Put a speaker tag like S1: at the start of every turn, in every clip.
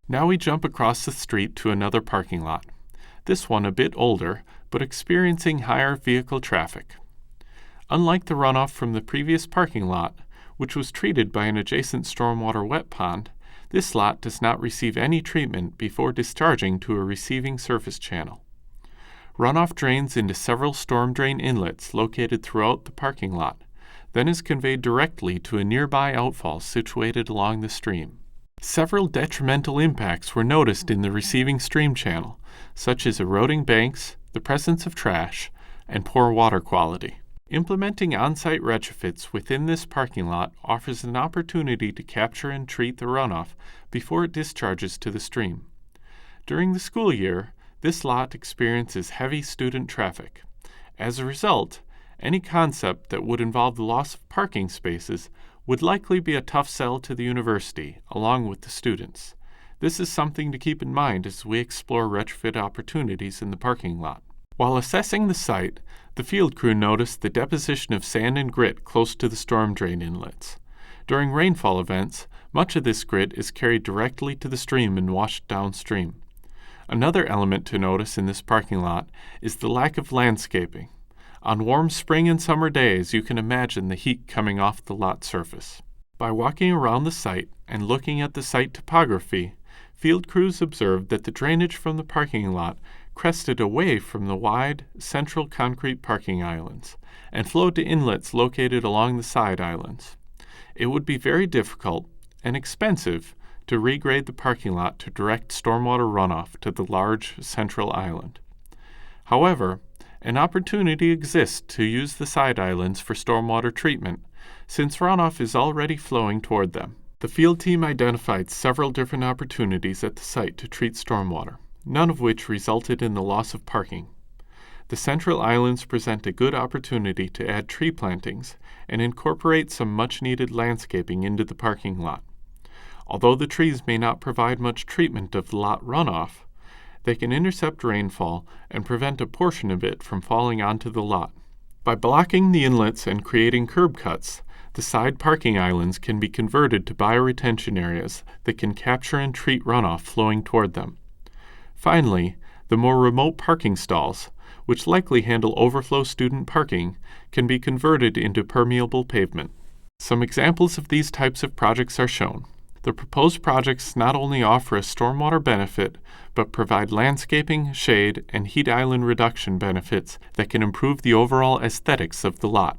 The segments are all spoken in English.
S1: Now we jump across the street to another parking lot, this one a bit older, but experiencing higher vehicle traffic. Unlike the runoff from the previous parking lot, which was treated by an adjacent stormwater wet pond, this lot does not receive any treatment before discharging to a receiving surface channel. Runoff drains into several storm drain inlets located throughout the parking lot, then is conveyed directly to a nearby outfall situated along the stream. Several detrimental impacts were noticed in the receiving stream channel, such as eroding banks, the presence of trash, and poor water quality. Implementing on-site retrofits within this parking lot offers an opportunity to capture and treat the runoff before it discharges to the stream. During the school year, this lot experiences heavy student traffic. As a result, any concept that would involve the loss of parking spaces would likely be a tough sell to the university, along with the students. This is something to keep in mind as we explore retrofit opportunities in the parking lot. While assessing the site, the field crew noticed the deposition of sand and grit close to the storm drain inlets. During rainfall events, much of this grit is carried directly to the stream and washed downstream. Another element to notice in this parking lot is the lack of landscaping. On warm spring and summer days, you can imagine the heat coming off the lot surface. By walking around the site and looking at the site topography, field crews observed that the drainage from the parking lot crested away from the wide, central concrete parking islands and flowed to inlets located along the side islands. It would be very difficult and expensive to regrade the parking lot to direct stormwater runoff to the large central island. However, an opportunity exists to use the side islands for stormwater treatment, since runoff is already flowing toward them. The field team identified several different opportunities at the site to treat stormwater, none of which resulted in the loss of parking. The central islands present a good opportunity to add tree plantings and incorporate some much-needed landscaping into the parking lot. Although the trees may not provide much treatment of the lot runoff, they can intercept rainfall and prevent a portion of it from falling onto the lot. By blocking the inlets and creating curb cuts, the side parking islands can be converted to bioretention areas that can capture and treat runoff flowing toward them. Finally, the more remote parking stalls, which likely handle overflow student parking, can be converted into permeable pavement. Some examples of these types of projects are shown. The proposed projects not only offer a stormwater benefit, but provide landscaping, shade, and heat island reduction benefits that can improve the overall aesthetics of the lot.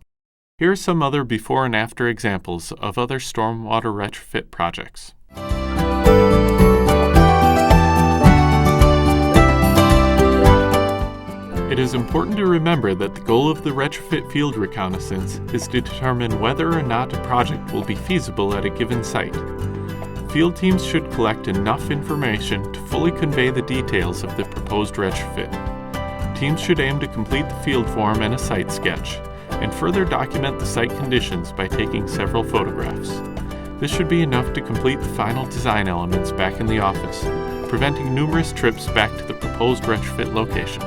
S1: Here are some other before and after examples of other stormwater retrofit projects. It is important to remember that the goal of the retrofit field reconnaissance is to determine whether or not a project will be feasible at a given site. Field teams should collect enough information to fully convey the details of the proposed retrofit. Teams should aim to complete the field form and a site sketch, and further document the site conditions by taking several photographs. This should be enough to complete the final design elements back in the office, preventing numerous trips back to the proposed retrofit location.